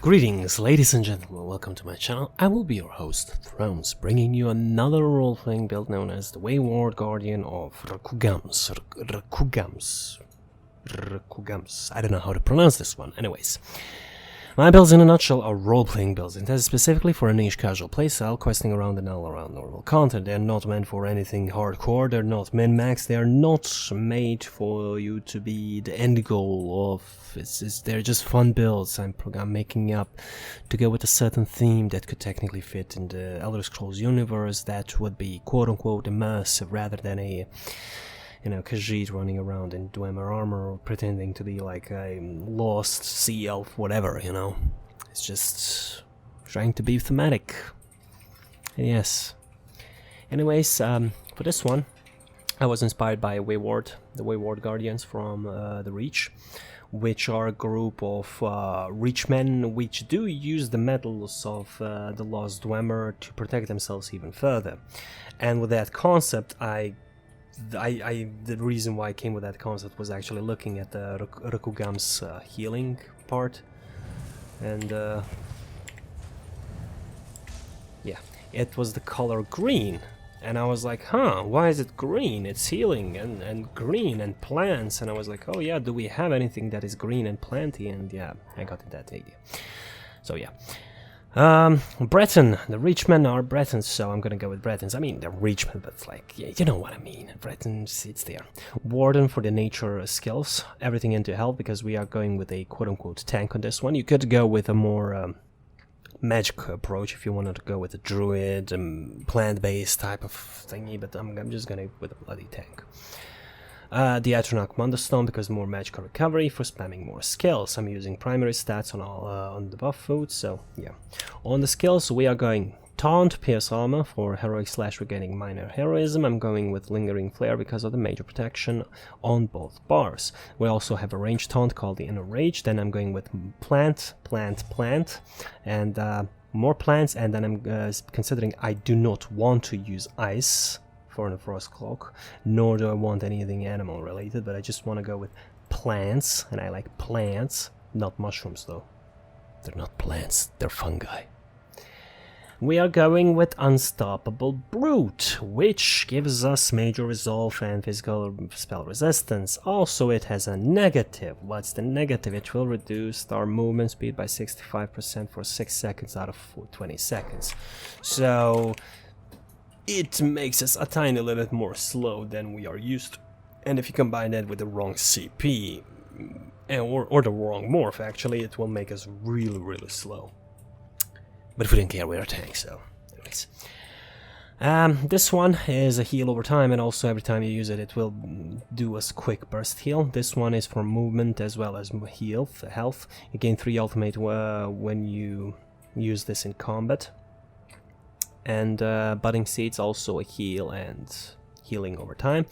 Greetings, ladies and gentlemen, welcome to my channel. I will be your host, Rkugamz, bringing you another role-playing build known as the Wayward Guardian of Rkugamz. Rkugamz. I don't know how to pronounce this one. Anyways, my builds in a nutshell are role-playing builds, intended specifically for a niche casual playstyle, questing around and all around normal content. They're not meant for anything hardcore, they're not min-max, they're not made for you to be the end goal of... they're just fun builds I'm making up to go with a certain theme that could technically fit in the Elder Scrolls universe that would be quote-unquote immersive rather than a... Khajiit running around in Dwemer armor pretending to be like a lost sea elf, whatever, It's just trying to be thematic. And yes. Anyways, for this one, I was inspired by Wayward, the Wayward Guardians from the Reach, which are a group of Reachmen which do use the metals of the Lost Dwemer to protect themselves even further. And with that concept, the reason why I came with that concept was actually looking at the Rkugamz healing part, and yeah, it was the color green, and I was like, why is it green? It's healing and green and plants, and I was like, oh yeah, do we have anything that is green and planty? And yeah, I got that idea. So yeah. Breton. The Reachmen are Bretons, so I'm gonna go with Bretons. I mean, they're Reachmen, but it's like, yeah, you know what I mean. Bretons, it's there. Warden for the nature skills. Everything into health, because we are going with a quote-unquote tank on this one. You could go with a more magic approach if you wanted to go with a druid, plant-based type of thingy, but I'm just gonna go with a bloody tank. The Atronach Wonderstone, because more magical recovery for spamming more skills. I'm using primary stats on all on the buff food, so yeah. On the skills, we are going Taunt, Pierce Armor for heroic / regaining minor heroism. I'm going with Lingering Flare because of the major protection on both bars. We also have a ranged taunt called the Inner Rage. Then I'm going with Plant, and more plants. And then I'm considering I do not want to use Ice for the Frost Cloak, nor do I want anything animal related, but I just want to go with plants, and I like plants, not mushrooms though. They're not plants, they're fungi. We are going with Unstoppable Brute, which gives us major resolve and physical spell resistance. Also, it has a negative. What's the negative? It will reduce our movement speed by 65% for 6 seconds out of 20 seconds. So it makes us a tiny little bit more slow than we are used to. And if you combine that with the wrong CP, or the wrong morph actually, it will make us really, really slow. But if we didn't care, we're a tank, so anyways. This one is a heal over time, and also every time you use it, it will do a quick burst heal. This one is for movement as well as health. You gain 3 ultimate when you use this in combat. And Budding Seeds also a heal and healing over time.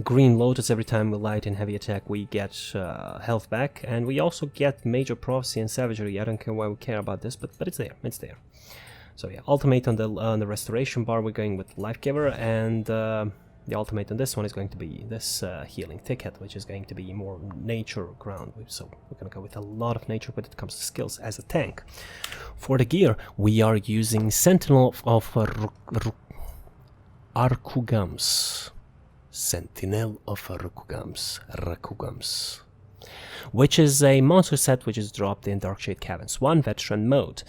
Green Lotus, every time we light in heavy attack we get health back, and we also get Major Prophecy and Savagery. I don't care why we care about this, but it's there, So yeah, ultimate on the restoration bar we're going with Life Giver, and the ultimate on this one is going to be this Healing Thicket, which is going to be more nature ground. So we're going to go with a lot of nature when it comes to skills as a tank. For the gear, we are using Sentinel of Rkugamz. Sentinel of Rkugamz. Which is a monster set which is dropped in Darkshade Caverns 1 Veteran mode.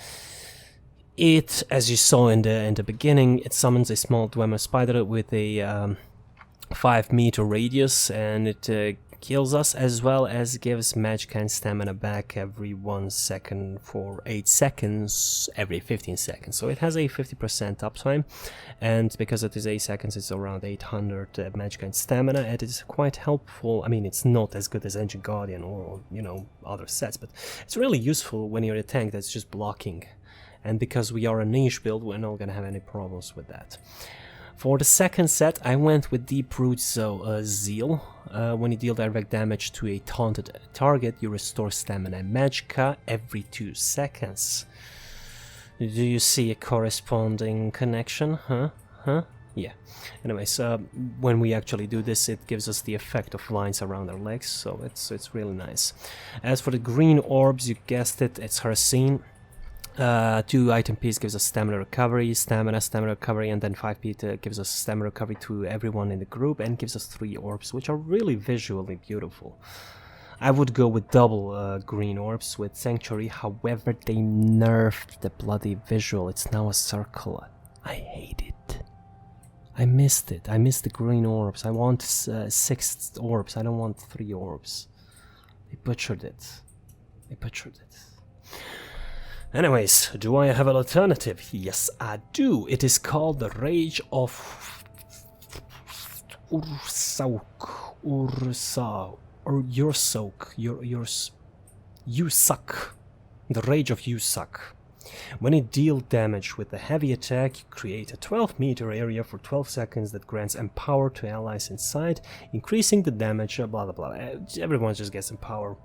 It, as you saw in the beginning, it summons a small Dwemer spider with a 5-meter radius, and it kills us, as well as gives magic and stamina back every 1 second for 8 seconds every 15 seconds. So it has a 50% uptime, and because it is 8 seconds, it's around 800 magic and stamina. It is quite helpful. I mean, it's not as good as Ancient Guardian or other sets, but it's really useful when you're a tank that's just blocking. And because we are a niche build, we're not going to have any problems with that. For the second set, I went with Deep Root Zeal. When you deal direct damage to a taunted target, you restore stamina and magicka every 2 seconds. Do you see a corresponding connection? Huh? Yeah. Anyways, when we actually do this, it gives us the effect of lines around our legs, so it's really nice. As for the green orbs, you guessed it, it's Hercene. 2 item piece gives us stamina recovery, stamina recovery, and then 5p gives us stamina recovery to everyone in the group, and gives us 3 orbs, which are really visually beautiful. I would go with double green orbs with Sanctuary, however they nerfed the bloody visual. It's now a circle. I hate it. I missed it. I missed the green orbs. I want 6 orbs. I don't want 3 orbs. They butchered it. They butchered it. Anyways, do I have an alternative? Yes, I do. It is called the Rage of Ursauk. Or you suck. The Rage of You Suck. When you deal damage with a heavy attack, you create a 12-meter area for 12 seconds that grants Empower to allies inside, increasing the damage, blah blah blah. Everyone just gets Empower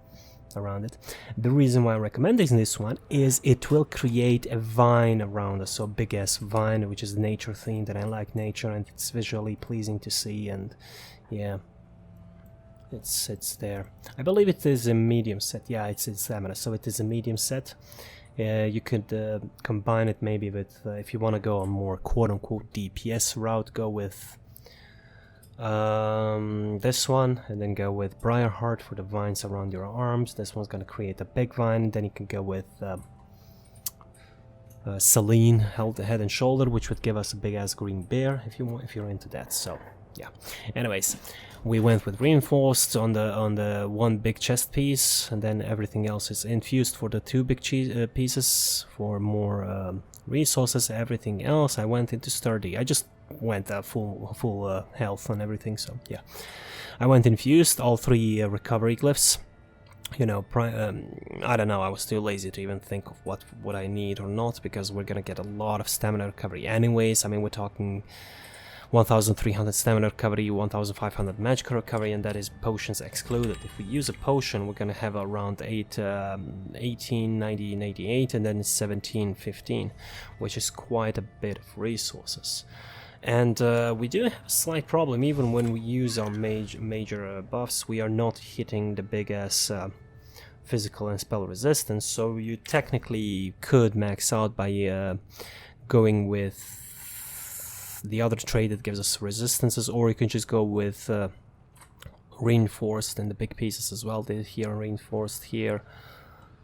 around it. The reason why I'm recommending this one is it will create a vine around us, so a big ass vine, which is nature themed, and I like nature, and it's visually pleasing to see, and yeah. It's there. I believe it is a medium set. Yeah, it's stamina, so it is a medium set. You could combine it maybe with, if you want to go a more quote-unquote DPS route, go with this one, and then go with Briarheart for the vines around your arms. This one's going to create a big vine. Then you can go with Selene, Head and Shoulder, which would give us a big-ass green bear if you're into that. So yeah. Anyways, we went with reinforced on the 1 big chest piece, and then everything else is infused for the 2 big pieces for more resources. Everything else I went into sturdy. I just went full health on everything. So yeah, I went infused all 3 recovery glyphs. You know, I don't know, I was too lazy to even think of what I need or not, because we're gonna get a lot of stamina recovery anyways. I mean, we're talking 1300 stamina recovery, 1500 magical recovery, and that is potions excluded. If we use a potion, we're gonna have around 18, 19, 88, and then 17, 15, which is quite a bit of resources. And we do have a slight problem. Even when we use our major buffs, we are not hitting the big ass physical and spell resistance, so you technically could max out by going with the other trait that gives us resistances, or you can just go with reinforced and the big pieces as well. Here reinforced here,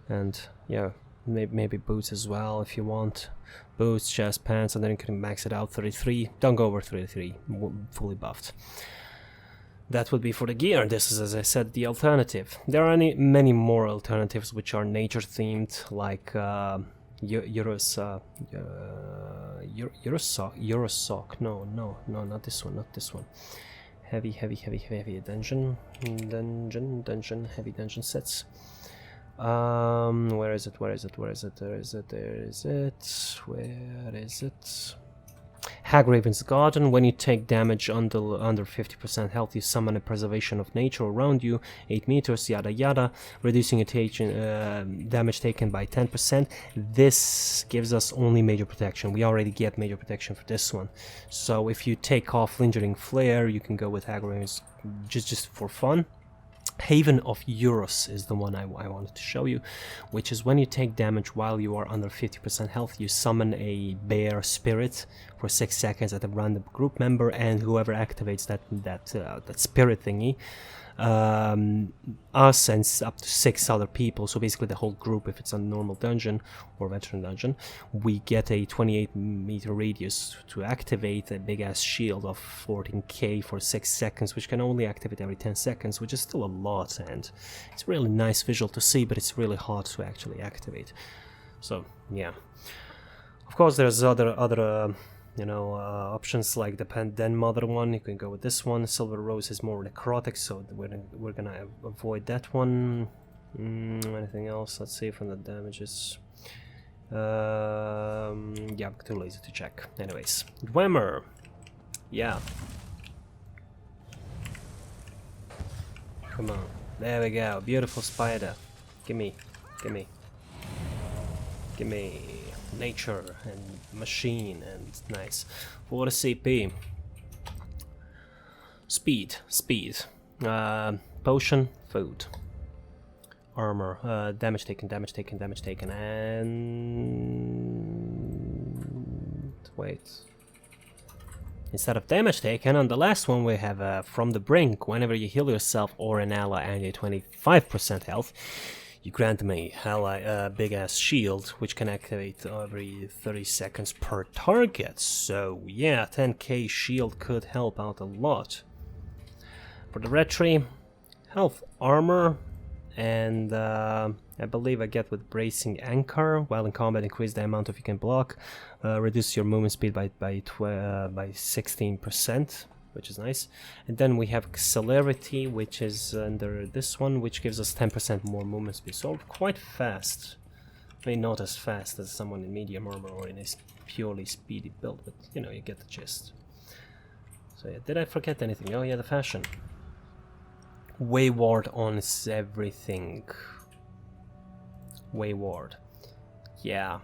and yeah, maybe boots as well if you want. Boots, chest, pants, and then you can max it out 33. Don't go over 33, fully buffed. That would be for the gear. This is, as I said, the alternative. There are many more alternatives which are nature themed, like Eurosock. No, not this one, not this one. Heavy dungeon, heavy dungeon sets. Where is it? Hagraven's Garden. When you take damage under 50% health, you summon a preservation of nature around you, 8 meters, yada yada, reducing your damage taken by 10%. This gives us only major protection. We already get major protection for this one. So if you take off Lingering Flare, you can go with Hagraven's just for fun. Haven of Euros is the one I wanted to show you, which is when you take damage while you are under 50% health, you summon a bear spirit for 6 seconds at a random group member, and whoever activates that spirit thingy, us and up to 6 other people, so basically the whole group, if it's a normal dungeon or veteran dungeon, we get a 28-meter radius to activate a big-ass shield of 14k for 6 seconds, which can only activate every 10 seconds, which is still a lot, and it's really nice visual to see, but it's really hard to actually activate. So, yeah. Of course, there's other options like the Den Mother one. You can go with this one. Silver Rose is more necrotic, so we're gonna avoid that one. Anything else? Let's see from the damages. Yeah, I'm too lazy to check. Anyways, Dwemer. Yeah. Come on. There we go. Beautiful spider. Gimme. Nature and machine and nice. For the CP. Speed. Potion, food. armor. Damage taken, damage taken, damage taken, and wait. Instead of damage taken, on the last one we have from the brink. Whenever you heal yourself or an ally and you 25% health, you grant them a big ass shield, which can activate every 30 seconds per target. So yeah, 10k shield could help out a lot. For the red tree, health armor, and I believe I get with bracing anchor. While in combat, increase the amount of you can block, reduce your movement speed by 16%, which is nice. And then we have celerity, which is under this one, which gives us 10% more movement speed. So quite fast. I mean, not as fast as someone in medium armor or in a purely speedy build, but you know, you get the gist. So yeah, did I forget anything? Oh yeah, the fashion. Wayward on everything. Wayward. Yeah,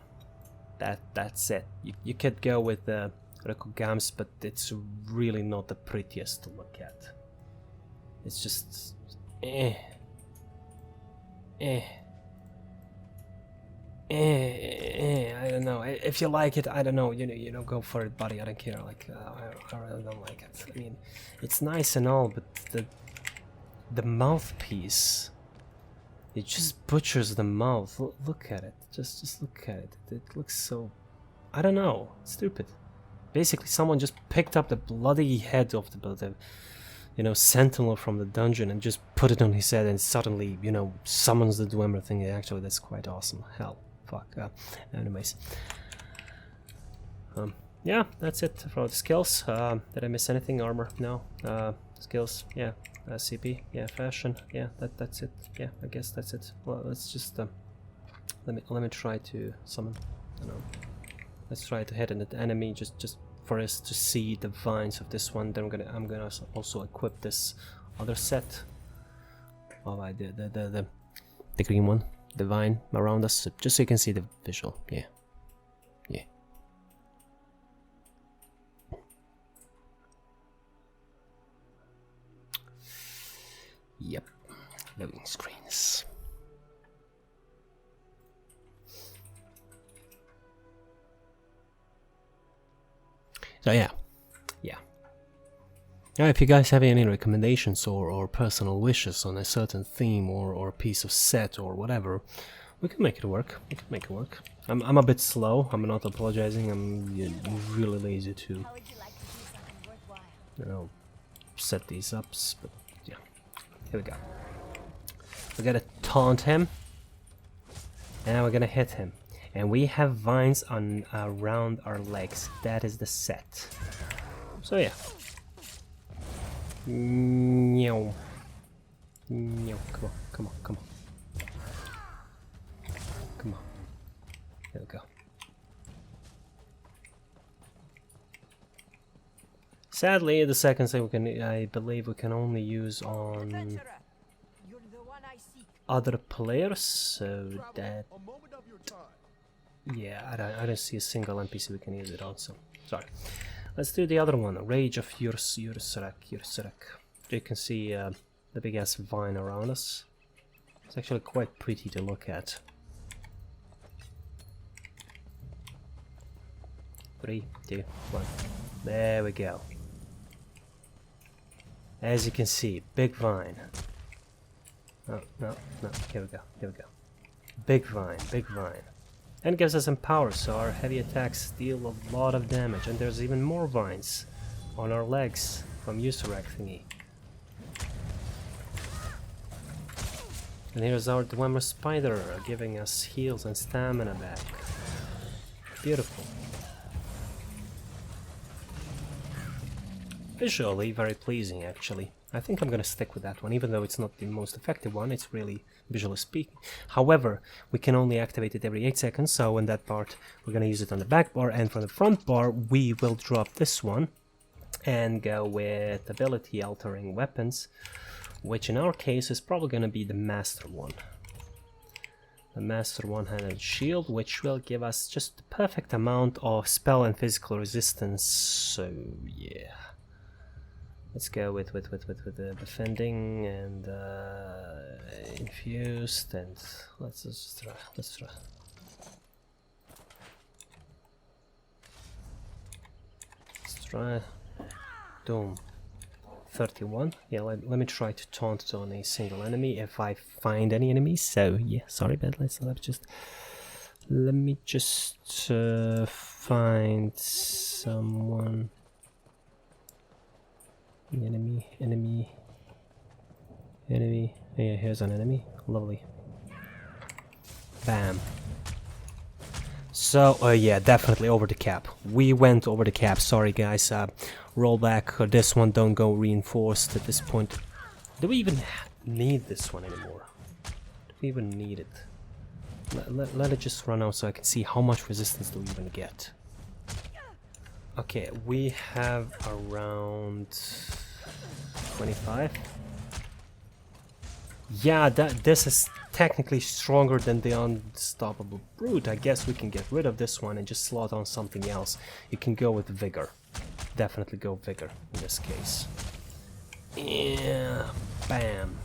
that's it. You could go with the Rkugamz, but it's really not the prettiest to look at. It's just I don't know. If you like it, I don't know. You know, go for it, buddy. I don't care. Like, I really don't like it. I mean, it's nice and all, but the mouthpiece, it just butchers the mouth. Look at it. Just look at it. It looks so, I don't know, stupid. Basically, someone just picked up the bloody head of the you know, sentinel from the dungeon and just put it on his head, and suddenly, you know, summons the Dwemer thing. Actually, that's quite awesome. Hell, fuck. Anyways, yeah, that's it for the skills. Did I miss anything? Armor? No. Skills? Yeah. CP? Yeah. Fashion? Yeah. That's it. Yeah. I guess that's it. Well, let's just let me try to summon. I don't know. Let's try to hit an enemy just for us to see the vines of this one. Then I'm gonna also equip this other set. Oh, I did the green one, the vine around us, just so you can see the visual. Yeah. Yep. Loading screens. So yeah. Now, if you guys have any recommendations or personal wishes on a certain theme or a piece of set or whatever, we can make it work. I'm a bit slow. I'm not apologizing. I'm really lazy to, you know, set these up. But yeah, here we go. We're gonna taunt him, and we're gonna hit him. And we have vines on around our legs. That is the set. So yeah. No. Come on. There we go. Sadly, the second thing I believe we can only use on other players, so that. Yeah, I don't see a single NPC we can use it on, so sorry. Let's do the other one, Rage of Yursurak. You can see the big ass vine around us. It's actually quite pretty to look at. 3, 2, 1. There we go. As you can see, big vine. Oh, no, here we go. Big vine. And gives us some power, so our heavy attacks deal a lot of damage. And there's even more vines on our legs from Yursurak thingy. And here's our Dwemer spider giving us heals and stamina back. Beautiful. Visually very pleasing, actually. I think I'm gonna stick with that one, even though it's not the most effective one. It's really visually speaking. However, we can only activate it every 8 seconds, so in that part we're gonna use it on the back bar, and for the front bar we will drop this one and go with ability altering weapons, which in our case is probably gonna be the master one. The master one-handed shield, which will give us just the perfect amount of spell and physical resistance. So yeah. Let's go with the defending and infused, and let's just try. Let's try. Doom. 31. Yeah, let me try to taunt on a single enemy if I find any enemies. So yeah, sorry, but let me just find someone. Enemy. Yeah, here's an enemy. Lovely. Bam. So, yeah, definitely over the cap. We went over the cap. Sorry, guys. Roll back. This one don't go reinforced at this point. Do we even need this one anymore? Do we even need it? Let it just run out so I can see how much resistance do we even get. Okay, we have around 25. Yeah, this is technically stronger than the Unstoppable Brute. I guess we can get rid of this one and just slot on something else. You can go with Vigor. Definitely go Vigor in this case. Yeah, bam.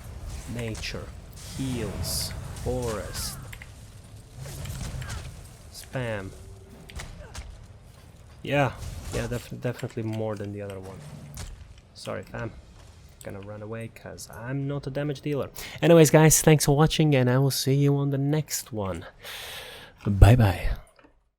Nature, heals, forest. Spam. Yeah, definitely more than the other one. Sorry, fam. Gonna run away because I'm not a damage dealer. Anyways, guys, thanks for watching, and I will see you on the next one. Bye bye.